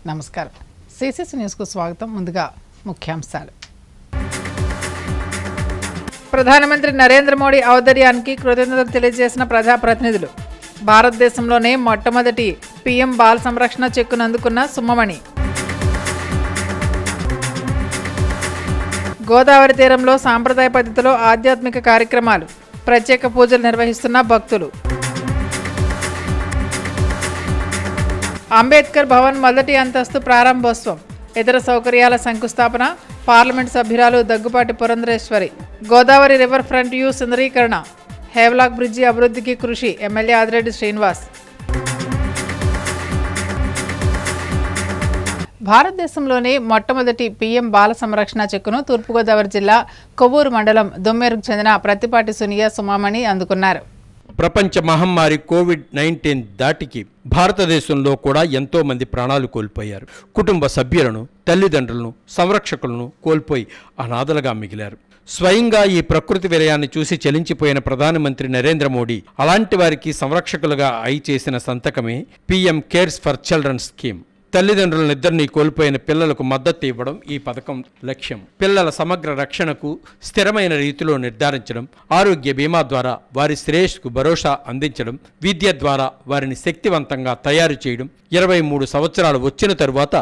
నమస్కారం. సిసిసి న్యూస్కు స్వాగతం. ముందుగా ముఖ్యాంశాలు. ప్రధానమంత్రి నరేంద్ర మోడీ ఔదార్యానికి కృతజ్ఞతలు తెలియజేసిన ప్రజాప్రతినిధులు. భారతదేశంలోనే మొట్టమొదటి పీఎం బాల సంరక్షణ చెక్కును అందుకున్న సుమమణి. గోదావరి తీరంలో సాంప్రదాయ పద్ధతిలో ఆధ్యాత్మిక కార్యక్రమాలు, ప్రత్యేక పూజలు నిర్వహిస్తున్న భక్తులు. అంబేద్కర్ భవన్ మొదటి అంతస్తు ప్రారంభోత్సవం, ఇతర సౌకర్యాల శంకుస్థాపన. పార్లమెంట్ సభ్యురాలు Daggubati Purandeswari. Godavari river front you సుందరీకరణ, హేవ్లాక్ బ్రిడ్జి అభివృద్ధికి కృషి. ఎమ్మెల్యే ఆదిరెడ్డి శ్రీనివాస్. భారతదేశంలోనే మొట్టమొదటి పీఎం బాల సంరక్షణ చెక్కును తూర్పుగోదావరి జిల్లా కొవ్వూరు మండలం దొమ్మేరుకు చెందిన ప్రత్తిపాటి సునియా సుమామణి అందుకున్నారు. ప్రపంచ మహమ్మారి కోవిడ్-19 దాటికి భారతదేశంలో కూడా ఎంతో మంది ప్రాణాలు కోల్పోయారు. కుటుంబ సభ్యులను, తల్లిదండ్రులను, సంరక్షకులను కోల్పోయి అనాథలుగా మిగిలారు. స్వయంగా ఈ ప్రకృతి విలయాన్ని చూసి చలించిపోయిన ప్రధానమంత్రి నరేంద్ర మోడీ అలాంటి వారికి సంరక్షకులుగా చేసిన సంతకమే PM cares for children scheme. తల్లిదండ్రులనిద్దరినీ కోల్పోయిన పిల్లలకు మద్దతు ఇవ్వడం ఈ పథకం లక్ష్యం. పిల్లల సమగ్ర రక్షణకు స్థిరమైన రీతిలో నిర్ధారించడం, ఆరోగ్య బీమా ద్వారా వారి శ్రేయస్సుకు భరోసా అందించడం, విద్య ద్వారా వారిని శక్తివంతంగా తయారు చేయడం, 23 సంవత్సరాలు వచ్చిన తరువాత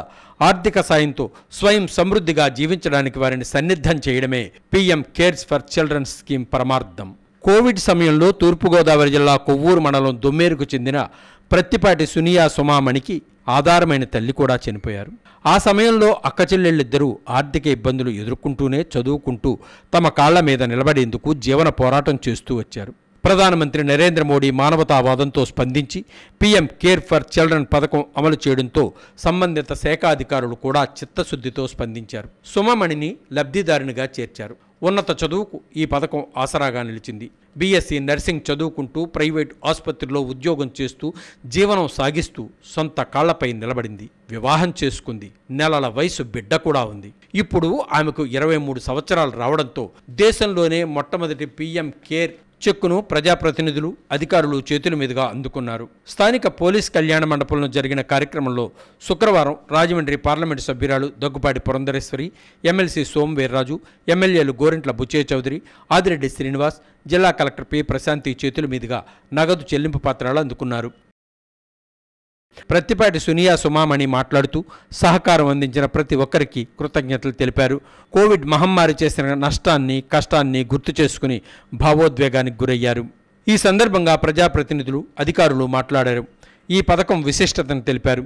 ఆర్థిక సాయంతో స్వయం సమృద్ధిగా జీవించడానికి వారిని సన్నిద్ధం చేయడమే PM cares for children scheme పరమార్థం. కోవిడ్ సమయంలో తూర్పుగోదావరి జిల్లా కొవ్వూరు మండలం దొమ్మేరుకు చెందిన ప్రత్తిపాటి సునియా సుమామణికి ఆధారమైన తల్లి కూడా చనిపోయారు. ఆ సమయంలో అక్కచెల్లెళ్ళిద్దరూ ఆర్థిక ఇబ్బందులు ఎదుర్కొంటూనే చదువుకుంటూ తమ కాళ్ల మీద నిలబడేందుకు జీవన పోరాటం చేస్తూ వచ్చారు. ప్రధానమంత్రి నరేంద్ర మోడీ మానవతావాదంతో స్పందించి పీఎం కేర్ ఫర్ చిల్డ్రన్ పథకం అమలు చేయడంతో సంబంధిత శాఖ అధికారులు కూడా చిత్తశుద్ధితో స్పందించారు. సుమమణిని లబ్ధిదారునిగా చేర్చారు. ఉన్నత చదువుకు ఈ పథకం ఆసరాగా నిలిచింది. బీఎస్సీ నర్సింగ్ చదువుకుంటూ ప్రైవేట్ ఆసుపత్రిలో ఉద్యోగం చేస్తూ జీవనం సాగిస్తూ సొంత కాళ్లపై నిలబడింది. వివాహం చేసుకుంది. నెలల వయసు బిడ్డ కూడా ఉంది. ఇప్పుడు ఆమెకు 23 సంవత్సరాలు రావడంతో దేశంలోనే మొట్టమొదటి పీఎం కేర్ చెక్కును ప్రజాప్రతినిధులు, అధికారులు చేతుల మీదుగా అందుకున్నారు. స్థానిక పోలీస్ కళ్యాణ మండపంలో జరిగిన కార్యక్రమంలో శుక్రవారం రాజమండ్రి పార్లమెంటు సభ్యురాలు దగ్గుపాటి పురంధరేశ్వరి, ఎమ్మెల్సీ సోము వీర్రాజు, ఎమ్మెల్యేలు గోరింట్ల బుచ్చయ్య చౌదరి, ఆదిరెడ్డి శ్రీనివాస్, జిల్లా కలెక్టర్ పి ప్రశాంతి చేతుల మీదుగా నగదు చెల్లింపు పత్రాలు అందుకున్నారు. ప్రత్తిపాటి సునియా సుమామణి మాట్లాడుతూ సహకారం అందించిన ప్రతి ఒక్కరికి కృతజ్ఞతలు తెలిపారు. కోవిడ్ మహమ్మారి చేసిన నష్టాన్ని, కష్టాన్ని గుర్తు చేసుకుని భావోద్వేగానికి గురయ్యారు. ఈ సందర్భంగా ప్రజాప్రతినిధులు, అధికారులు మాట్లాడారు. ఈ పథకం విశిష్టతను తెలిపారు.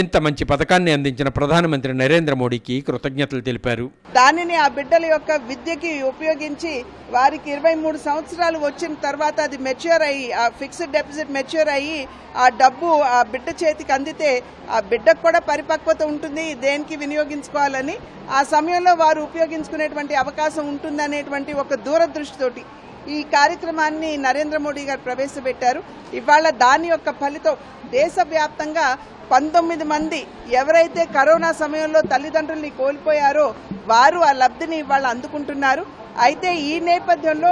ఇంత మంచి పథకాన్ని అందించిన ప్రధానమంత్రి నరేంద్ర మోడీకి కృతజ్ఞతలు తెలిపారు. దానిని ఆ బిడ్డల యొక్క విద్యకి ఉపయోగించి వారికి 23 సంవత్సరాలు వచ్చిన తర్వాత అది మెచ్యూర్ అయ్యి, ఆ ఫిక్స్డ్ డిపాజిట్ మెచ్యూర్ అయ్యి ఆ డబ్బు ఆ బిడ్డ చేతికి అందితే ఆ బిడ్డకు కూడా పరిపక్వత ఉంటుంది, దేనికి వినియోగించుకోవాలని ఆ సమయంలో వారు ఉపయోగించుకునేటువంటి అవకాశం ఉంటుందనేటువంటి ఒక దూరదృష్టితోటి ఈ కార్యక్రమాన్ని నరేంద్ర మోడీ గారు ప్రవేశపెట్టారు. ఇవాళ దాని యొక్క ఫలితం దేశవ్యాప్తంగా 19 మంది ఎవరైతే కరోనా సమయంలో తల్లిదండ్రుల్ని కోల్పోయారో వారు ఆ లబ్ధిని ఇవాళ అందుకుంటున్నారు. అయితే ఈ నేపథ్యంలో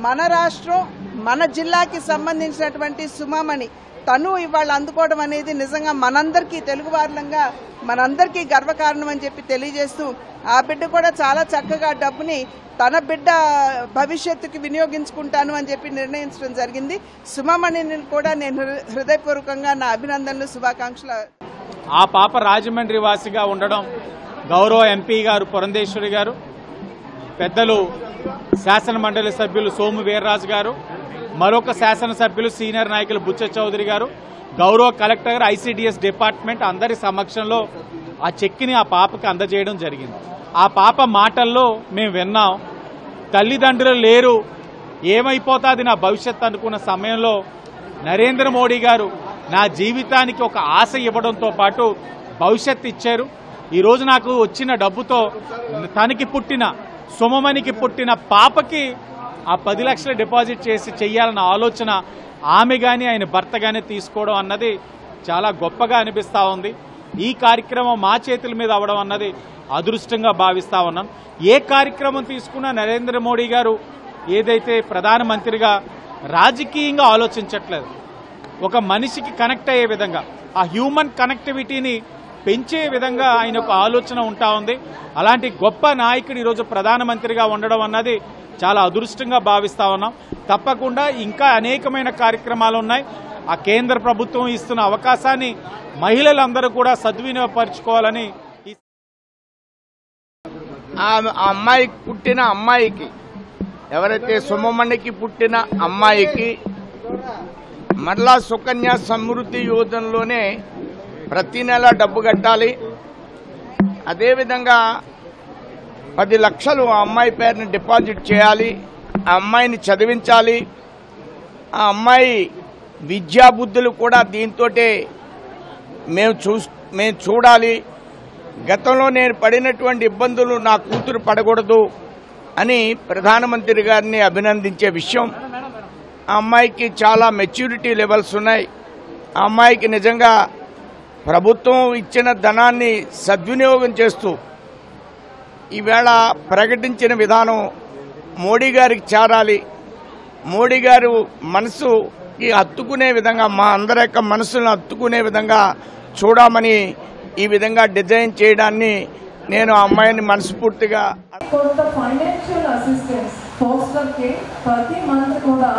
మన రాష్ట్రం, మన జిల్లాకి సంబంధించినటువంటి సుమామణి తను ఇవాళ అందుకోవడం అనేది నిజంగా మనందరికీ, తెలుగు వారులంగా మనందరికీ గర్వకారణం అని చెప్పి తెలియజేస్తూ ఆ బిడ్డ కూడా చాలా చక్కగా డబ్బుని తన బిడ్డ భవిష్యత్తుకి వినియోగించుకుంటాను అని చెప్పి నిర్ణయించడం జరిగింది. సుమమణిని కూడా నేను హృదయపూర్వకంగా నా అభినందనలు, శుభాకాంక్షలు. ఆ పాప రాజమండ్రి వాసిగా ఉండడం గౌరవ ఎంపీ గారు పురంధేశ్వరి గారు, పెద్దలు శాసన మండలి సభ్యులు సోము వీర్రాజు గారు, మరొక శాసనసభ్యులు సీనియర్ నాయకులు బుచ్చ చౌదరి గారు, గౌరవ కలెక్టర్ గారు, ఐసీడీఎస్ డిపార్ట్మెంట్ అందరి సమక్షంలో ఆ చెక్కిని ఆ పాపకి అందజేయడం జరిగింది. ఆ పాప మాటల్లో మేము విన్నాం, తల్లిదండ్రులు లేరు, ఏమైపోతుంది నా భవిష్యత్ అనుకున్న సమయంలో నరేంద్ర మోడీ గారు నా జీవితానికి ఒక ఆశ ఇవ్వడంతో పాటు భవిష్యత్ ఇచ్చారు. ఈరోజు నాకు వచ్చిన డబ్బుతో తనకి పుట్టిన సుమమణికి పుట్టిన పాపకి ఆ 10 లక్షలు డిపాజిట్ చేసి చెయ్యాలన్న ఆలోచన ఆమె కానీ ఆయన భర్త కానీ తీసుకోవడం అన్నది చాలా గొప్పగా అనిపిస్తూ ఉంది. ఈ కార్యక్రమం మా చేతుల మీద అవడం అన్నది అదృష్టంగా భావిస్తా ఉన్నాం. ఏ కార్యక్రమం తీసుకున్నా నరేంద్ర మోడీ గారు ఏదైతే ప్రధానమంత్రిగా రాజకీయంగా ఆలోచించట్లేదు, ఒక మనిషికి కనెక్ట్ అయ్యే విధంగా ఆ హ్యూమన్ కనెక్టివిటీని పెంచే విధంగా ఆయన ఒక ఆలోచన ఉంటా ఉంది. అలాంటి గొప్ప నాయకుడు ఈరోజు ప్రధానమంత్రిగా ఉండడం అన్నది చాలా అదృష్టంగా భావిస్తా ఉన్నాం. తప్పకుండా ఇంకా అనేకమైన కార్యక్రమాలు ఉన్నాయి. ఆ కేంద్ర ప్రభుత్వం ఇస్తున్న అవకాశాన్ని మహిళలందరూ కూడా సద్వినియోగపరచుకోవాలని ఆ అమ్మాయికి పుట్టిన అమ్మాయికి ఎవరైతే సుమమణికి పుట్టిన అమ్మాయికి మరలా సుకన్య సమృద్ధి యోజనలోనే ప్రతి నెల డబ్బు కట్టాలి. అదేవిధంగా 10 లక్షలు ఆ అమ్మాయి పేరుని డిపాజిట్ చేయాలి. ఆ అమ్మాయిని చదివించాలి. ఆ అమ్మాయి విద్యాబుద్ధులు కూడా దీంతో మేము చూడాలి. గతంలో నేను పడినటువంటి ఇబ్బందులు నా కూతురు పడకూడదు అని ప్రధానమంత్రి గారిని అభినందించే విషయం. ఆ అమ్మాయికి చాలా మెచ్యూరిటీ లెవెల్స్ ఉన్నాయి. ఆ అమ్మాయికి నిజంగా ప్రభుత్వం ఇచ్చిన ధనాన్ని సద్వినియోగం చేస్తూ ఈవేళ ప్రకటించిన విధానం మోడీ గారికి చేరాలి. మోడీ గారు మనసుకి హత్తుకునే విధంగా, మా అందరి యొక్క మనసులను హత్తుకునే విధంగా చూడమని ఈ విధంగా డిజైన్ చేయడాన్ని నేను ఆ అమ్మాయిని మనస్ఫూర్తిగా కొంత ఫైనాన్షియల్ అసిస్టెన్స్ పోస్టర్ కి ప్రతి మంత్ కూడా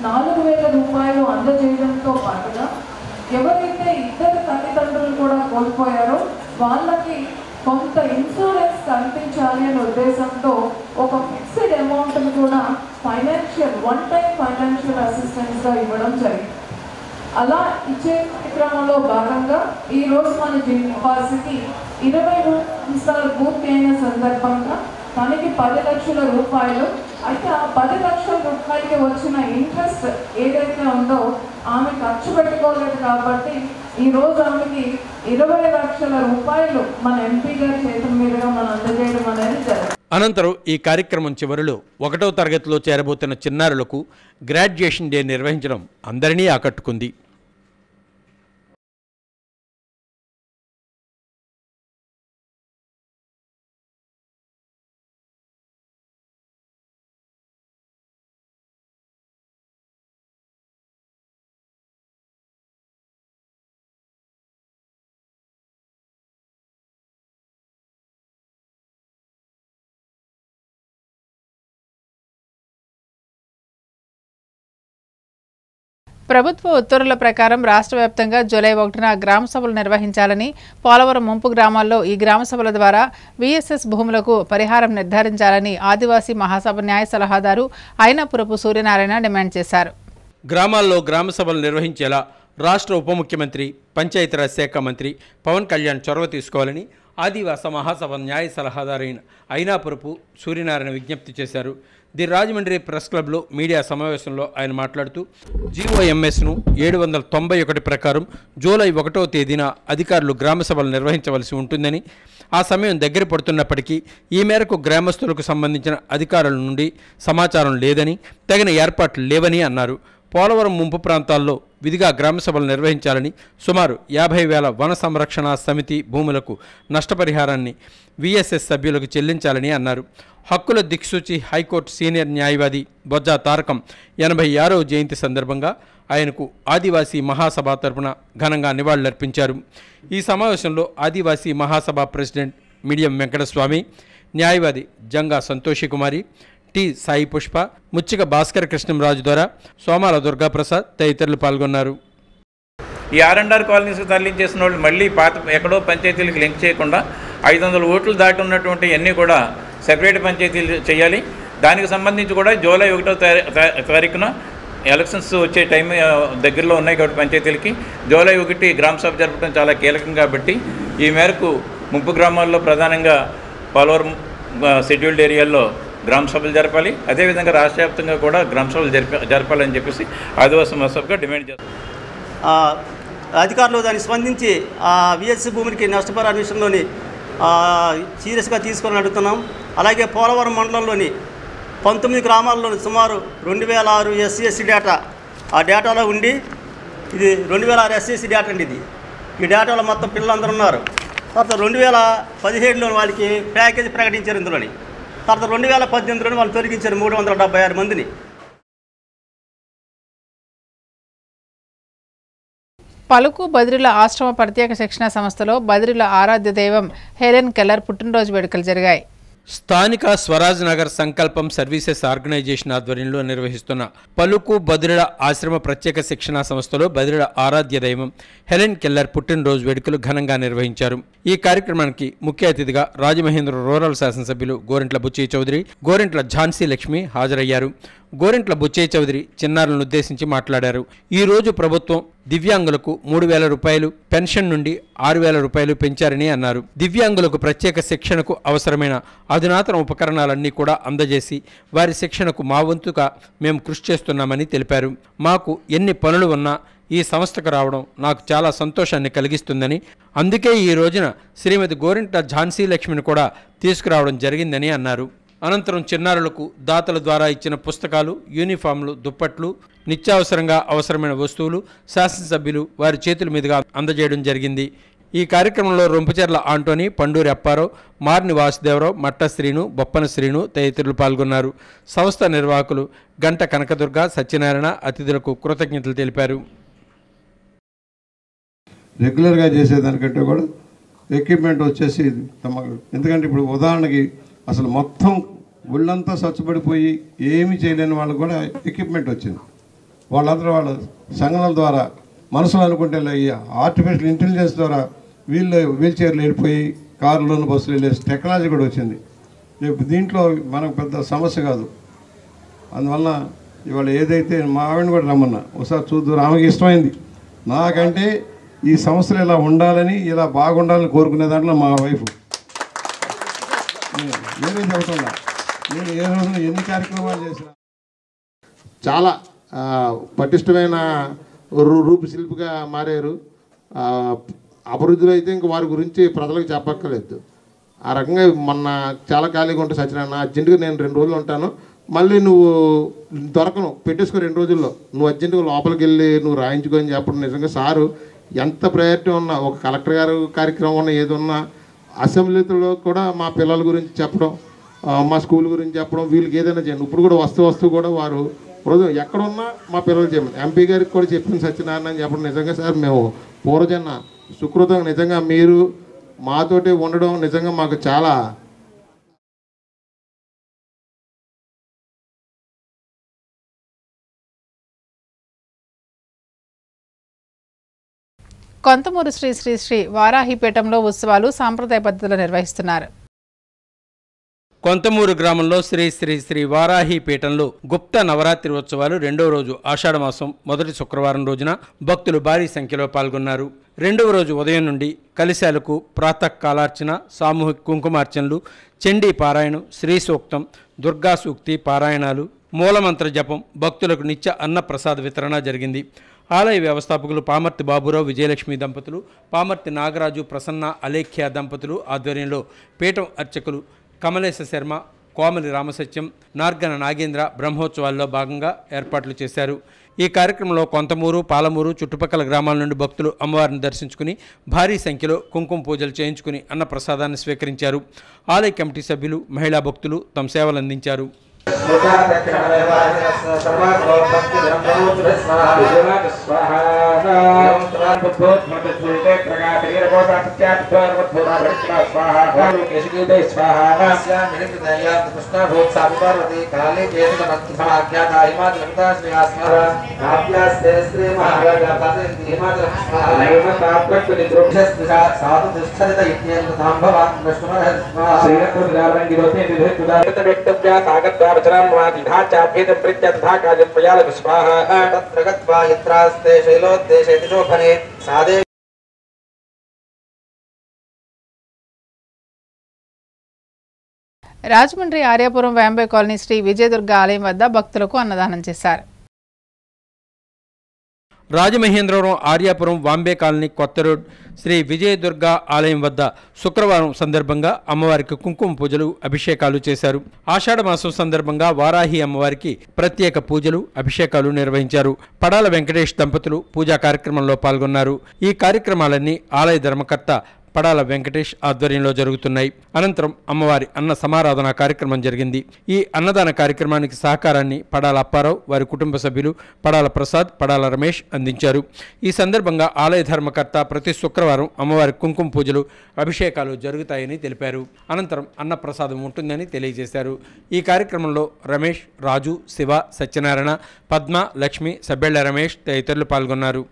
4,000 రూపాయలు అందజేయడంతో పాటుగా ఎవరైతే ఇద్దరు తల్లిదండ్రులు కూడా కోల్పోయారో వాళ్ళకి కొంత ఇన్సూరెన్స్ కల్పించాలి అనే ఉద్దేశంతో ఒక ఫిక్స్డ్ అమౌంట్ కూడా వన్ టైం ఫైనాన్షియల్ అసిస్టెన్స్ గా ఇవ్వడం జరిగింది. అలా ఇచ్చే కార్యక్రమంలో భాగంగా ఈ రోజు మన జిల్లావాసికి 20 సంవత్సరాలు పూర్తి అయిన సందర్భంగా తనకి 10 లక్షల రూపాయలు, అయితే ఆ 10 లక్షల రూపాయలకి వచ్చిన ఇంట్రెస్ట్ ఏదైతే ఉందో ఆమె ఖర్చు పెట్టుకోలేదు కాబట్టి ఈ రోజు ఆమెకి 20 లక్షల రూపాయలు మన ఎంపీ గారి చేతుల మీదుగా మనం అందజేయడం అనేది జరిగింది. అనంతరం ఈ కార్యక్రమం చివరిలో 1వ తరగతిలో చేరబోతున్న చిన్నారులకు గ్రాడ్యుయేషన్ డే నిర్వహించడం అందరినీ ఆకట్టుకుంది. ప్రభుత్వ ఉత్తర్వుల ప్రకారం రాష్ట్ర వ్యాప్తంగా జూలై 1న గ్రామ సభలు నిర్వహించాలని, పోలవరం ముంపు గ్రామాల్లో ఈ గ్రామ సభల ద్వారా వీఎస్ఎస్ భూములకు పరిహారం నిర్ధారించాలని ఆదివాసీ మహాసభ న్యాయ సలహాదారు అయినాపురపు సూర్యనారాయణ డిమాండ్ చేశారు. గ్రామాల్లో గ్రామ సభలు నిర్వహించేలా రాష్ట్ర ఉప ముఖ్యమంత్రి, పంచాయతీరాజ్ శాఖ మంత్రి పవన్ కళ్యాణ్ చొరవ తీసుకోవాలని ఆదివాసీ మహాసభ న్యాయ సలహాదారైన అయినాపురపు సూర్యనారాయణ విజ్ఞప్తి చేశారు. ది రాజమండ్రి ప్రెస్ క్లబ్లో మీడియా సమావేశంలో ఆయన మాట్లాడుతూ జీఓఎంఎస్ను 791 ప్రకారం జూలై 1వ తేదీన అధికారులు గ్రామ సభలు నిర్వహించవలసి ఉంటుందని, ఆ సమయం దగ్గర పడుతున్నప్పటికీ ఈ మేరకు గ్రామస్తులకు సంబంధించిన అధికారుల నుండి సమాచారం లేదని, తగిన ఏర్పాట్లు లేవని అన్నారు. పోలవరం ముంపు ప్రాంతాల్లో విధిగా గ్రామ సభలు నిర్వహించాలని, సుమారు 50,000 వన సంరక్షణ సమితి భూములకు నష్టపరిహారాన్ని వీఎస్ఎస్ సభ్యులకు చెల్లించాలని అన్నారు. హక్కుల దిక్సూచి హైకోర్టు సీనియర్ న్యాయవాది బొజ్జా తారకం 86వ జయంతి సందర్భంగా ఆయనకు ఆదివాసీ మహాసభ తరపున ఘనంగా నివాళులర్పించారు. ఈ సమావేశంలో ఆదివాసీ మహాసభ ప్రెసిడెంట్ మిడియం వెంకటస్వామి, న్యాయవాది జంగా సంతోషికుమారి, టి సాయి పుష్ప, ముచ్చిక భాస్కర కృష్ణంరాజు ద్వారా సోమాల దుర్గాప్రసాద్ తదితరులు పాల్గొన్నారు. ఈ ఆర్ఎండ్ఆర్ కాలనీస్కి తరలించేసిన వాళ్ళు మళ్ళీ పాత ఎక్కడో పంచాయతీలకు లింక్ చేయకుండా 500 ఓట్లు దాటి ఉన్నటువంటి అన్నీ కూడా సెపరేట్ పంచాయతీలు చేయాలి. దానికి సంబంధించి కూడా జూలై 1వ తారీఖున ఎలక్షన్స్ వచ్చే టైం దగ్గరలో ఉన్నాయి కాబట్టి పంచాయతీలకి జూలై 1 గ్రామ సభ జరపడం చాలా కీలకం కాబట్టి ఈ మేరకు ముంపు గ్రామాల్లో ప్రధానంగా పోలవరం షెడ్యూల్డ్ ఏరియాల్లో గ్రామ సభలు జరపాలి. అదేవిధంగా రాష్ట్ర వ్యాప్తంగా కూడా గ్రామ సభలు జరపాలని చెప్పేసి ఆదివాసీ మహాసభగా డిమాండ్ చేస్తారు. అధికారులు దాన్ని స్పందించి విఎస్సి భూమికి నష్టపరిహారం విషయంలోని సీరియస్గా తీసుకొని అడుగుతున్నాం. అలాగే పోలవరం మండలంలోని 19 గ్రామాల్లో సుమారు 2,006 ఎస్సీ డేటా ఆ డేటాలో ఉండి, ఇది 2,006 ఎస్సీ డేటా అండి. ఈ డేటాలో మొత్తం పిల్లలందరూ ఉన్నారు. తర్వాత 2017లో వాళ్ళకి ప్యాకేజీ ప్రకటించారు ఇందులోని. తర్వాత 2018లోని వాళ్ళు తొలగించారు 376 మందిని. పలుకు బదిరిల ఆశ్రమ ప్రత్యేక శిక్షణ సంస్థలో బదిరిల ఆరాధ్య దైవం హెలెన్ కెల్లర్ పుట్టినరోజు వేడుకలు జరిగాయి. స్థానిక స్వరాజ్ నగర్ సంకల్పం సర్వీసెస్ ఆర్గనైజేషన్ ఆధ్వర్యంలో నిర్వహిస్తున్న పలుకు బదిరిల ఆశ్రమ ప్రత్యేక శిక్షణా సంస్థలో బదిరిల ఆరాధ్య దైవం హెలెన్ కెల్లర్ పుట్టినరోజు వేడుకలు ఘనంగా నిర్వహించారు. ఈ కార్యక్రమానికి ముఖ్య అతిథిగా రాజమహేంద్ర రూరల్ శాసనసభ్యులు గోరింట్ల బుచ్చయ్య చౌదరి, గోరింట్ల ఝాన్సీ లక్ష్మి హాజరయ్యారు. గోరింట్ల బుచ్చయ్య చౌదరి చిన్నారులను ఉద్దేశించి మాట్లాడారు. ఈ రోజు ప్రభుత్వం దివ్యాంగులకు 3,000 రూపాయలు, పెన్షన్ నుండి 6,000 రూపాయలు పెంచారని అన్నారు. దివ్యాంగులకు ప్రత్యేక శిక్షణకు అవసరమైన అధునాతన ఉపకరణాలన్నీ కూడా అందజేసి వారి శిక్షణకు మా వంతుగా మేము కృషి చేస్తున్నామని తెలిపారు. మాకు ఎన్ని పనులు ఉన్నా ఈ సంస్థకు రావడం నాకు చాలా సంతోషాన్ని కలిగిస్తుందని, అందుకే ఈ రోజున శ్రీమతి గోరింట్ల ఝాన్సీ లక్ష్మిని కూడా తీసుకురావడం జరిగిందని అన్నారు. అనంతరం చిన్నారులకు దాతల ద్వారా ఇచ్చిన పుస్తకాలు, యూనిఫామ్లు, దుప్పట్లు, నిత్యావసరంగా అవసరమైన వస్తువులు శాసనసభ్యులు వారి చేతుల మీదుగా అందజేయడం జరిగింది. ఈ కార్యక్రమంలో రొంపచెర్ల ఆంటోనీ, పండూరి అప్పారావు, మార్ని వాసుదేవరావు, మట్ట శ్రీను, బొప్పన శ్రీను తదితరులు పాల్గొన్నారు. సంస్థ నిర్వాహకులు గంట కనకదుర్గ, సత్యనారాయణ అతిథులకు కృతజ్ఞతలు తెలిపారు. రెగ్యులర్గా చేసేదానికంటే కూడా ఎక్విప్మెంట్ వచ్చేసి ఎందుకంటే ఇప్పుడు ఉదాహరణకి అసలు మొత్తం ఒళ్ళంతా స్వచ్ఛపడిపోయి ఏమీ చేయలేని వాళ్ళకు కూడా ఎక్విప్మెంట్ వచ్చింది. వాళ్ళందరూ వాళ్ళ సంఘాల ద్వారా మనసులో అనుకుంటే ఈ ఆర్టిఫిషియల్ ఇంటెలిజెన్స్ ద్వారా వీల్ చైర్లు వెళ్ళిపోయి కారులోను బస్సులు వెళ్ళే టెక్నాలజీ కూడా వచ్చింది. దీంట్లో మనకు పెద్ద సమస్య కాదు. అందువల్ల ఇవాళ ఏదైతే మా ఆవిడని కూడా రమ్మన్నా ఒకసారి చూద్దాం, ఆమెకి ఇష్టమైంది. నాకంటే ఈ సంస్థలు ఇలా ఉండాలని, ఇలా బాగుండాలని కోరుకునే దాంట్లో మా వైఫ్. నేనే చెబుతున్నా, నేను ఏ రోజున ఎన్ని కార్యక్రమాలు చేసినా చాలా పటిష్టమైన రూపశిల్పిగా మారారు. అభివృద్ధిలో అయితే ఇంక వారి గురించి ప్రజలకు చెప్పక్కర్లేదు. ఆ రకంగా మొన్న చాలా ఖాళీగా ఉంటే సత్యనారాయణ అర్జెంటుగా నేను 2 రోజులు ఉంటాను, మళ్ళీ నువ్వు దొరకను, పెట్టేసుకో 2 రోజుల్లో, నువ్వు అర్జెంటుగా లోపలికి వెళ్ళి నువ్వు రాయించుకొని చెప్పడం. నిజంగా సారు ఎంత ప్రయారిటీ ఉన్నా, ఒక కలెక్టర్ గారు కార్యక్రమం ఉన్నా, ఏదున్నా అసెంబ్లీలో కూడా మా పిల్లల గురించి చెప్పడం, మా స్కూల్ గురించి చెప్పడం, వీళ్ళకి ఏదైనా చేయండి. ఇప్పుడు కూడా వస్తూ కూడా వారు రోజు ఎక్కడున్నా మా పిల్లలు చేయమని ఎంపీ గారికి కూడా చెప్పింది సత్యనారాయణ అని చెప్పడం. నిజంగా సార్ మేము పూర్వజన్మ సుకృతం. నిజంగా మీరు మాతోటి ఉండడం నిజంగా మాకు చాలా కొంతమూరు శ్రీ శ్రీ శ్రీ వారాహిపీఠంలో ఉత్సవాలు సాంప్రదాయ పద్ధతిలో నిర్వహిస్తున్నారు. కొంతమూరు గ్రామంలో శ్రీ శ్రీ శ్రీ వారాహిపీఠంలో గుప్త నవరాత్రి ఉత్సవాలు 2వ రోజు ఆషాఢమాసం మొదటి శుక్రవారం రోజున భక్తులు భారీ సంఖ్యలో పాల్గొన్నారు. 2వ రోజు ఉదయం నుండి కలశాలకు ప్రాతకాలార్చన, సామూహిక కుంకుమార్చనలు, చండీ పారాయణం, శ్రీ సూక్తం, దుర్గా సూక్తి పారాయణాలు, మూలమంత్ర జపం, భక్తులకు నిత్య అన్న ప్రసాద వితరణ జరిగింది. ఆలయ వ్యవస్థాపకులు పామర్తి బాబురావు, విజయలక్ష్మి దంపతులు, పామర్తి నాగరాజు, ప్రసన్న, అలేఖ్య దంపతులు ఆధ్వర్యంలో పీఠం అర్చకులు కమలేశ శర్మ, కోమలి రామసత్యం, నార్గన నాగేంద్ర బ్రహ్మోత్సవాల్లో భాగంగా ఏర్పాట్లు చేశారు. ఈ కార్యక్రమంలో కొంతమూరు, పాలమూరు చుట్టుపక్కల గ్రామాల నుండి భక్తులు అమ్మవారిని దర్శించుకుని భారీ సంఖ్యలో కుంకుమ పూజలు చేయించుకుని అన్న ప్రసాదాన్ని స్వీకరించారు. ఆలయ కమిటీ సభ్యులు, మహిళా భక్తులు తమ సేవలు అందించారు. రాజమండ్రి ఆర్యాపురం వ్యాంబే కాలనీ శ్రీ విజయదుర్గ ఆలయం వద్ద భక్తులకు అన్నదానం చేశారు. రాజమహేంద్రవరం ఆర్యాపురం వాంబే కాలనీ కొత్త రోడ్ శ్రీ విజయదుర్గ ఆలయం వద్ద శుక్రవారం సందర్భంగా అమ్మవారికి కుంకుమ పూజలు, అభిషేకాలు చేశారు. ఆషాఢమాసం సందర్భంగా వారాహి అమ్మవారికి ప్రత్యేక పూజలు, అభిషేకాలు నిర్వహించారు. పడాల వెంకటేష్ దంపతులు పూజా కార్యక్రమంలో పాల్గొన్నారు. ఈ కార్యక్రమాలన్నీ ఆలయ ధర్మకర్త పడాల వెంకటేష్ ఆధ్వర్యంలో జరుగుతున్నాయి. అనంతరం అమ్మవారి అన్న సమారాధన కార్యక్రమం జరిగింది. ఈ అన్నదాన కార్యక్రమానికి సహకారాన్ని పడాల అప్పారావు, వారి కుటుంబ సభ్యులు పడాల ప్రసాద్, పడాల రమేష్ అందించారు. ఈ సందర్భంగా ఆలయ ధర్మకర్త ప్రతి శుక్రవారం అమ్మవారి కుంకుమ పూజలు, అభిషేకాలు జరుగుతాయని తెలిపారు. అనంతరం అన్న ప్రసాదం ఉంటుందని తెలియజేశారు. ఈ కార్యక్రమంలో రమేష్, రాజు, శివ, సత్యనారాయణ, పద్మ, లక్ష్మి, సబ్బెళ్ల రమేష్ తదితరులు పాల్గొన్నారు.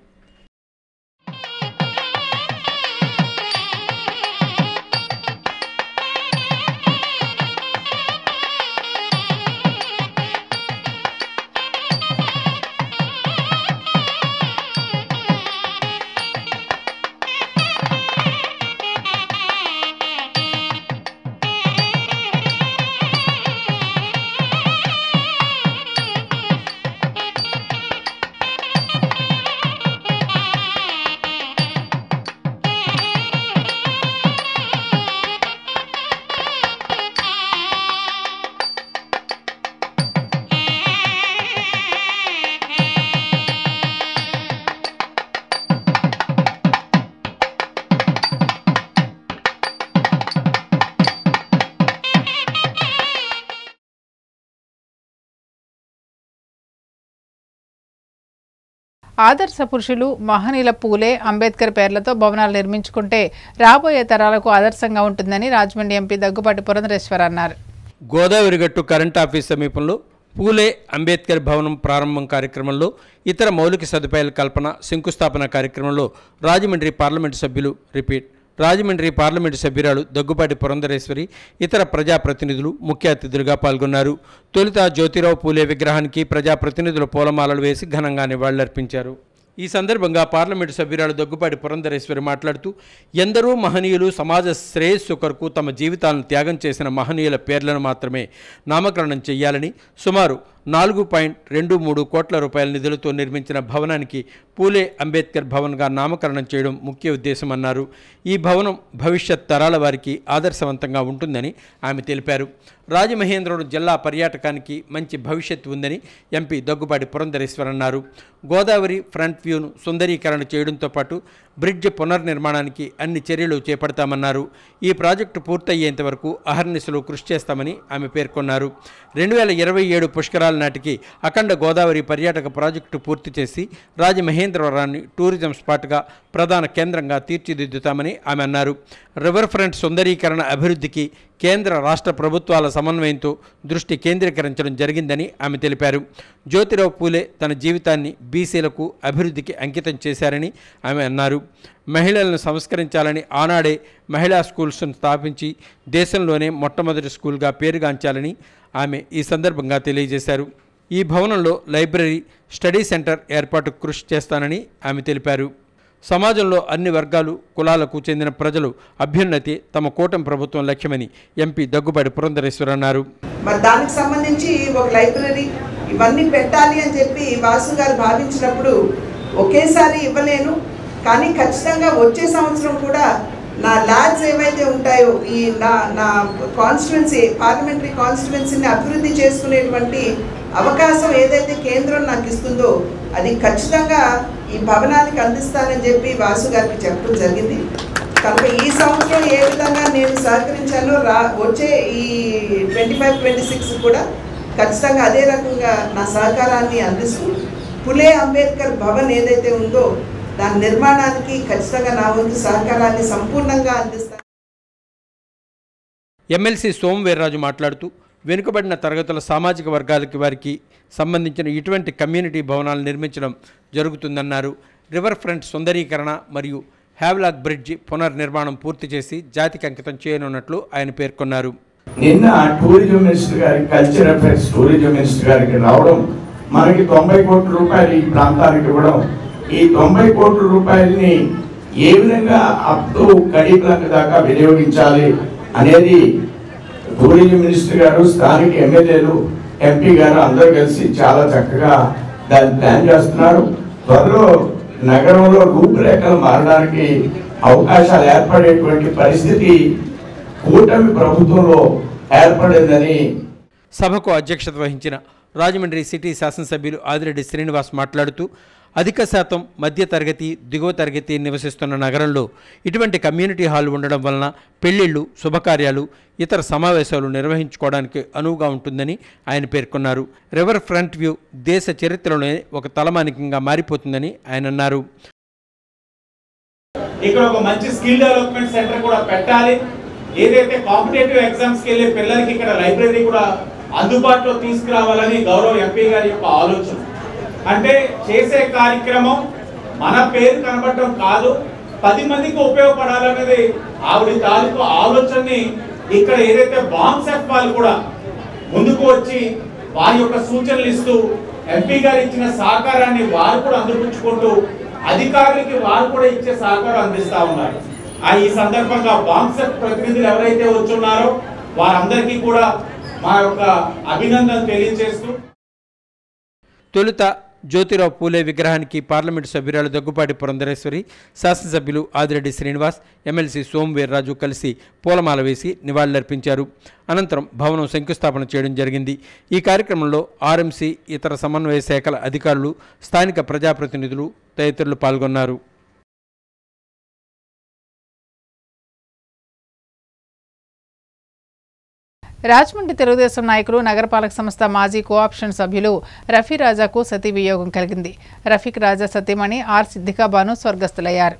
ఆదర్శ పురుషులు మహనీయుల పూలే, అంబేద్కర్ పేర్లతో భవనాలు నిర్మించుకుంటే రాబోయే తరాలకు ఆదర్శంగా ఉంటుందని రాజమండ్రి ఎంపీ దగ్గుపాటి పురంధరేశ్వర్ అన్నారు. గోదావరి గట్టు కరెంట్ ఆఫీస్ సమీపంలో పూలే అంబేద్కర్ భవనం ప్రారంభం కార్యక్రమంలో ఇతర మౌలిక సదుపాయాల కల్పన, శంకుస్థాపన కార్యక్రమంలో రాజమండ్రి పార్లమెంటు సభ్యులు రాజమండ్రి పార్లమెంటు సభ్యురాలు దగ్గుపాటి పురంధరేశ్వరి, ఇతర ప్రజాప్రతినిధులు ముఖ్య అతిథులుగా పాల్గొన్నారు. తొలుత జ్యోతిరావు పూలే విగ్రహానికి ప్రజాప్రతినిధులు పూలమాలలు వేసి ఘనంగా నివాళులర్పించారు. ఈ సందర్భంగా పార్లమెంటు సభ్యురాలు దగ్గుపాటి పురంధరేశ్వరి మాట్లాడుతూ, ఎందరో మహనీయులు సమాజ శ్రేయస్సు కొరకు తమ జీవితాలను త్యాగం చేసిన మహనీయుల పేర్లను మాత్రమే నామకరణం చేయాలని, సుమారు 4.23 కోట్ల రూపాయల నిధులతో నిర్మించిన భవనానికి పూలే అంబేద్కర్ భవన్గా నామకరణం చేయడం ముఖ్య ఉద్దేశమన్నారు. ఈ భవనం భవిష్యత్ తరాల వారికి ఆదర్శవంతంగా ఉంటుందని ఆమె తెలిపారు. రాజమహేంద్రవరం జిల్లా పర్యాటకానికి మంచి భవిష్యత్తు ఉందని ఎంపీ దగ్గుపాటి పురంధరేశ్వర్ అన్నారు. గోదావరి ఫ్రంట్ వ్యూను సుందరీకరణ చేయడంతో పాటు బ్రిడ్జ్ పునర్నిర్మాణానికి అన్ని చర్యలు చేపడతామన్నారు. ఈ ప్రాజెక్టు పూర్తయ్యేంత వరకు అహర్నిశలు కృషి చేస్తామని ఆమె పేర్కొన్నారు. 2027 పుష్కరాల నాటికి అఖండ గోదావరి పర్యాటక ప్రాజెక్టు పూర్తి చేసి రాజమహేంద్రవరాన్ని టూరిజం స్పాట్గా ప్రధాన కేంద్రంగా తీర్చిదిద్దుతామని ఆమె అన్నారు. రివర్ ఫ్రంట్ సుందరీకరణ అభివృద్ధికి కేంద్ర రాష్ట్ర ప్రభుత్వాల సమన్వయంతో దృష్టి కేంద్రీకరించడం జరిగిందని ఆమె తెలిపారు. జ్యోతిరావు పూలే తన జీవితాన్ని బీసీలకు అభివృద్ధికి అంకితం చేశారని ఆమె అన్నారు. మహిళలను సంస్కరించాలని ఆనాడే మహిళా స్కూల్స్ను స్థాపించి దేశంలోనే మొట్టమొదటి స్కూల్గా పేరుగాంచాలని ఆమె ఈ సందర్భంగా తెలియజేశారు. ఈ భవనంలో లైబ్రరీ, స్టడీ సెంటర్ ఏర్పాటుకు కృషి చేస్తానని ఆమె తెలిపారు. సమాజంలో అన్ని వర్గాలు, కులాలకు చెందిన ప్రజలు అభ్యున్నతి తమ కూటమి ప్రభుత్వం లక్ష్యమని ఎంపీ దగ్గుపాటి పురంధరేశ్వర్ అన్నారు. మరి దానికి సంబంధించి ఒక లైబ్రరీ ఇవన్నీ పెట్టాలి అని చెప్పి వాసు గారు భావించినప్పుడు ఒకేసారి ఇవ్వలేను, కానీ ఖచ్చితంగా వచ్చే సంవత్సరం కూడా నా ల్యాబ్స్ ఏవైతే ఉంటాయో ఈ నా కాన్స్టిట్యువెన్సీ, పార్లమెంటరీ కాన్స్టిట్యువెన్సీని అభివృద్ధి చేసుకునేటువంటి అవకాశం ఏదైతే కేంద్రం నాకు ఇస్తుందో అది ఖచ్చితంగా ఈ భవనానికి అందిస్తానని చెప్పి వాసు గారికి చెప్పడం జరిగింది. కనుక ఈ సంవత్సరం ఏ విధంగా నేను సహకరించానో వచ్చే ఈ 25-26 కూడా ఖచ్చితంగా అదే రకంగా నా సహకారాన్ని అందిస్తూ పులే అంబేద్కర్ భవన్ ఏదైతే ఉందో దాని నిర్మాణానికి ఖచ్చితంగా నా వంతు సహకారాన్ని సంపూర్ణంగా అందిస్తాను. ఎమ్మెల్సీ సోమవీర్రాజు మాట్లాడుతూ, వెనుకబడిన తరగతుల సామాజిక వర్గాలకి వారికి సంబంధించిన ఇటువంటి కమ్యూనిటీ భవనాలు నిర్మించడం జరుగుతుందన్నారు. రివర్ ఫ్రంట్ సుందరీకరణ మరియు హ్యావ్లాక్ బ్రిడ్జి పునర్నిర్మాణం పూర్తి చేసి జాతికి అంకితం చేయనున్నట్లు ఆయన పేర్కొన్నారు. నిన్న టూరిజం మినిస్టర్ గారికి, కల్చర్ అఫైర్స్ టూరిజం మినిస్టర్ గారికి రావడం, మనకి 90 కోట్ల రూపాయలు ఈ ప్రాంతానికి ఇవ్వడం, ఈ 90 కోట్ల రూపాయలని ఏ విధంగా అప్ టు కడీప్లంక దాకా వినియోగించాలి అనేది టూరిజం మినిస్టర్ గారు, స్థానిక ఎమ్మెల్యేలు, ఎంపీ గారు అందరూ కలిసి చాలా చక్కగా దాన్ని ప్లాన్ చేస్తున్నారు. త్వరలో నగరంలో రూపురేఖలు మారడానికి అవకాశాలు ఏర్పడేటువంటి పరిస్థితి కూటమి ప్రభుత్వంలో ఏర్పడిందని సభకు అధ్యక్షత వహించిన రాజమండ్రి సిటీ శాసనసభ్యులు ఆదిరెడ్డి శ్రీనివాస్ మాట్లాడుతూ, అధిక శాతం మధ్యతరగతి దిగువ తరగతి నివసిస్తున్న నగరంలో ఇటువంటి కమ్యూనిటీ హాల్ ఉండడం వలన పెళ్లిళ్ళు, శుభకార్యాలు, ఇతర సమావేశాలు నిర్వహించుకోవడానికి అనువుగా ఉంటుందని ఆయన పేర్కొన్నారు. రివర్ ఫ్రంట్ వ్యూ దేశ చరిత్రలోనే ఒక తలమానికంగా మారిపోతుందని ఆయన అన్నారు. ఇక్కడ ఒక మంచి స్కిల్ డెవలప్మెంట్ సెంటర్ కూడా పెట్టాలి. ఏదైతే కాంపిటేటివ్ ఎగ్జామ్స్కి వెళ్ళే పిల్లలకి ఇక్కడ లైబ్రరీ కూడా అందుబాటులో తీసుకురావాలని గౌరవ ఎంపీ గారి యొక్క ఆలోచన. అంటే చేసే కార్యక్రమం మన పేరు కనబడటం కాదు, 10 మందికి ఉపయోగపడాలనేది ఆవిడ తాలూకు ఆలోచనని ఇక్కడ ఏదైతే బాంబ్సెఫ్ వాళ్ళు కూడా ముందుకు వచ్చి వారి యొక్క సూచనలు ఇస్తూ ఎంపీ గారు ఇచ్చిన సహకారాన్ని వారు కూడా అందిపుచ్చుకుంటూ అధికారులకి వారు కూడా ఇచ్చే సహకారం అందిస్తా ఉన్నారు. ఈ సందర్భంగా బాంబ్సెఫ్ ప్రతినిధులు ఎవరైతే వచ్చున్నారో వారందరికీ కూడా మా యొక్క అభినందన తెలియజేస్తూ తొలుత జ్యోతిరావు పూలే విగ్రహానికి పార్లమెంటు సభ్యురాలు దగ్గుపాటి పురంధరేశ్వరి, శాసనసభ్యులు ఆదిరెడ్డి శ్రీనివాస్, ఎమ్మెల్సీ సోము వీర్రాజు కలిసి పూలమాల వేసి నివాళులర్పించారు. అనంతరం భవనం శంకుస్థాపన చేయడం జరిగింది. ఈ కార్యక్రమంలో ఆర్ఎంసీ, ఇతర సమన్వయ శాఖల అధికారులు, స్థానిక ప్రజాప్రతినిధులు తదితరులు పాల్గొన్నారు. రాజమండ్రి తెలుగుదేశం నాయకులు, నగరపాలక సంస్థ మాజీ కోఆప్షన్ సభ్యులు రఫీ రాజాకు సతీ వియోగం కలిగింది. రఫీక్ రాజా సతీమణి ఆర్ సిద్దికా బాను స్వర్గస్థులయ్యారు.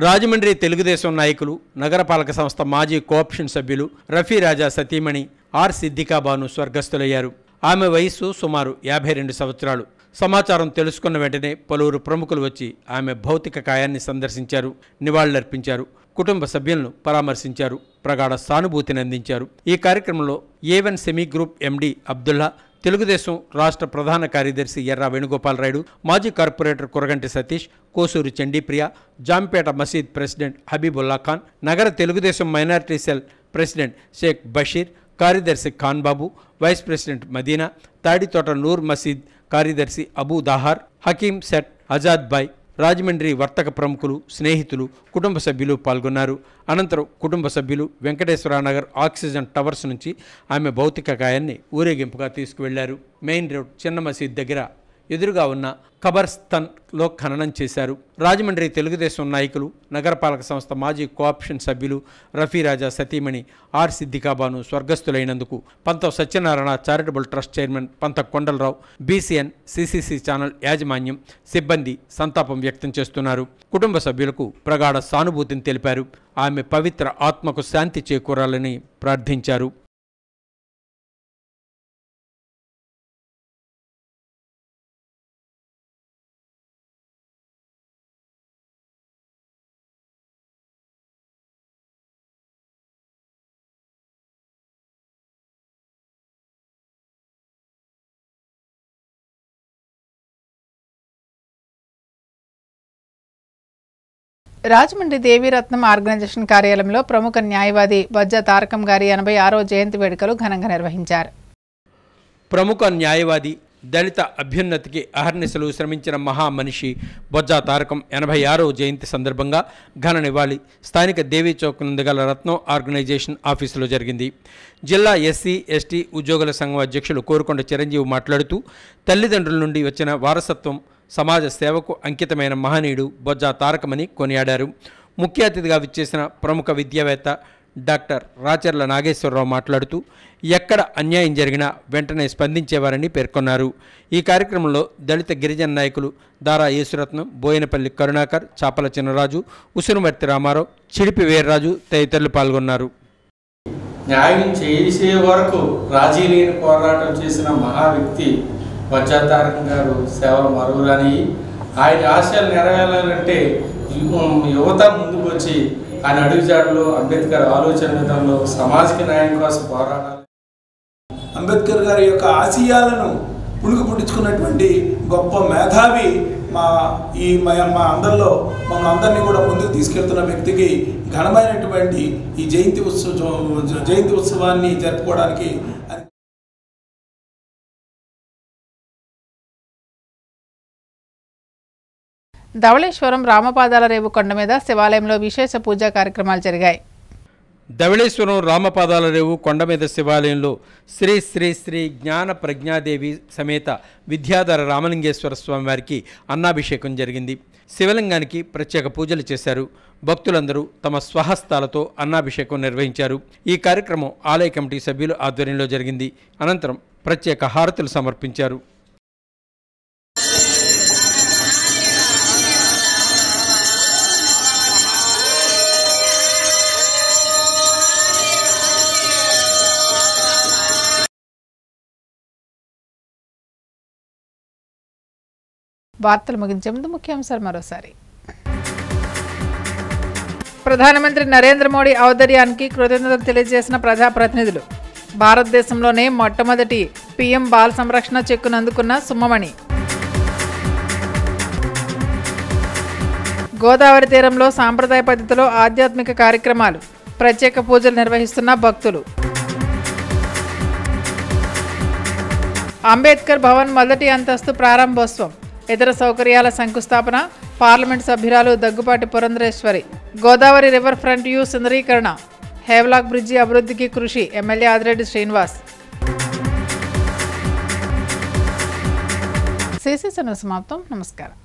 రాజమండ్రి తెలుగుదేశం నాయకులు, నగరపాలక సంస్థ మాజీ కోఆప్షన్ సభ్యులు రఫీ రాజా సతీమణి ఆర్ సిద్దికా బాను స్వర్గస్థులయ్యారు. ఆమె వయస్సు సుమారు 52 సంవత్సరాలు. సమాచారం తెలుసుకున్న వెంటనే పలువురు ప్రముఖులు వచ్చి ఆమె భౌతిక కాయాన్ని సందర్శించారు, నివాళులర్పించారు, కుటుంబ సభ్యులను పరామర్శించారు, ప్రగాఢ సానుభూతిని అందించారు. ఈ కార్యక్రమంలో A1 semi group MD Abdullah, Telugu Desam రాష్ట్ర ప్రధాన కార్యదర్శి ఎర్రా వేణుగోపాలరాయుడు, మాజీ కార్పొరేటర్ కురగంటి సతీష్, కోసూరు చండీప్రియ, జాంపేట మసీద్ ప్రెసిడెంట్ హబీబుల్లా ఖాన్, నగర Telugu Desam minority cell president Sheikh Bashir, కార్యదర్శి ఖాన్ బాబు, వైస్ ప్రెసిడెంట్ మదీనా, తాడితోట నూర్ మసీద్ కార్యదర్శి అబూ దాహార్, హకీం సెట్, ఆజాద్ బాయ్, రాజమండ్రి వర్తక ప్రముఖులు, స్నేహితులు, కుటుంబ సభ్యులు పాల్గొన్నారు. అనంతరం కుటుంబ సభ్యులు వెంకటేశ్వరనగర్ ఆక్సిజన్ టవర్స్ నుంచి ఆమె భౌతిక కాయాన్ని ఊరేగింపుగా తీసుకువెళ్లారు. మెయిన్ రోడ్ చిన్న మసీద్ దగ్గర ఎదురుగా ఉన్న ఖబర్స్థాన్లో ఖననం చేశారు. రాజమండ్రి తెలుగుదేశం నాయకులు, నగరపాలక సంస్థ మాజీ కోఆప్షన్ సభ్యులు రఫీ రాజా సతీమణి ఆర్ సిద్దికా బాను స్వర్గస్థులైనందుకు Panta Satyanarayana charitable trust chairman Panta Kondalarao, BCN, CCC channel యాజమాన్యం, సిబ్బంది సంతాపం వ్యక్తం చేస్తున్నారు. కుటుంబ సభ్యులకు ప్రగాఢ సానుభూతిని తెలిపారు. ఆమె పవిత్ర ఆత్మకు శాంతి చేకూరాలని ప్రార్థించారు. రాజమండ్రి దేవీరత్నం ఆర్గనైజేషన్ కార్యాలయంలో ప్రముఖ న్యాయవాది బొజ్జ తారకం గారి 86వ జయంతి వేడుకలు ఘనంగా నిర్వహించారు. ప్రముఖ న్యాయవాది, దళిత అభ్యున్నతికి అహర్నిశలు శ్రమించిన మహామనిషి బొజ్జ తారకం 86వ జయంతి సందర్భంగా ఘన నివాళి స్థానిక దేవీ చౌక్ నందు గల రత్నం ఆర్గనైజేషన్ ఆఫీసులో జరిగింది. జిల్లా ఎస్సీ, ఎస్టీ ఉద్యోగుల సంఘం అధ్యక్షులు కోరుకొండ చిరంజీవి మాట్లాడుతూ తల్లిదండ్రుల నుండి వచ్చిన వారసత్వం, సమాజ సేవకు అంకితమైన మహనీయుడు బొజ్జ తారకమని కొనియాడారు. ముఖ్య అతిథిగా విచ్చేసిన ప్రముఖ విద్యావేత్త డాక్టర్ రాచర్ల నాగేశ్వరరావు మాట్లాడుతూ ఎక్కడ అన్యాయం జరిగినా వెంటనే స్పందించేవారని పేర్కొన్నారు. ఈ కార్యక్రమంలో దళిత గిరిజన నాయకులు దారా యేసురత్నం, బోయినపల్లి కరుణాకర్, చాపల చిన్నరాజు, ఉసురుమర్తి రామారావు, చిడిపి వీర్రాజు తదితరులు పాల్గొన్నారు. న్యాయం చేసే వరకు రాజీ లేని పోరాటం చేసిన మహా వ్యక్తి బొజ్జ తారకం గారు సేవలు మరువురాని. ఆయన ఆశయాలు నెరవేరాలంటే యువత ముందుకు వచ్చి ఆయన అడుగుజాడలో అంబేద్కర్ ఆలోచన విధానంలో సామాజిక న్యాయం కోసం పోరాడాలి. అంబేద్కర్ గారి యొక్క ఆశయాలను పుణుకు పుట్టించుకున్నటువంటి గొప్ప మేధావి మా అందరిలో మమ్మల్ని అందరినీ కూడా ముందుకు తీసుకెళ్తున్న వ్యక్తికి ఘనమైనటువంటి ఈ జయంతి ఉత్సవాన్ని జరుపుకోవడానికి ధవళేశ్వరం రామపాదాల రేవు కొండ మీద శివాలయంలో విశేష పూజా కార్యక్రమాలు జరిగాయి. ధవళేశ్వరం రామపాదాల రేవు కొండమీద శివాలయంలో శ్రీ శ్రీ శ్రీ జ్ఞాన ప్రజ్ఞాదేవి సమేత విద్యాధర రామలింగేశ్వర స్వామి వారికి అన్నాభిషేకం జరిగింది. శివలింగానికి ప్రత్యేక పూజలు చేశారు. భక్తులందరూ తమ స్వహస్తాలతో అన్నాభిషేకం నిర్వహించారు. ఈ కార్యక్రమం ఆలయ కమిటీ సభ్యుల ఆధ్వర్యంలో జరిగింది. అనంతరం ప్రత్యేక హారతులు సమర్పించారు. వార్తలు ముగించే ముందు ముఖ్యాంశాలు మరోసారి. ప్రధానమంత్రి నరేంద్ర మోడీ ఔదార్యానికి కృతజ్ఞతలు తెలియజేసిన ప్రజాప్రతినిధులు. భారతదేశంలోనే మొట్టమొదటి పీఎం బాల సంరక్షణ చెక్కును అందుకున్న సుమ్మమణి. గోదావరి తీరంలో సాంప్రదాయ పద్ధతిలో ఆధ్యాత్మిక కార్యక్రమాలు, ప్రత్యేక పూజలు నిర్వహిస్తున్న భక్తులు. అంబేద్కర్ భవన్ మొదటి అంతస్తు ప్రారంభోత్సవం, ఇతర సౌకర్యాల శంకుస్థాపన, పార్లమెంట్ సభ్యురాలు Daggubati Purandeswari. Godavari river front you సుందరీకరణ, హేవ్లాక్ బ్రిడ్జి అభివృద్ధికి కృషి, ఎమ్మెల్యే ఆదిరెడ్డి శ్రీనివాస్. సమాప్తం. నమస్కారం.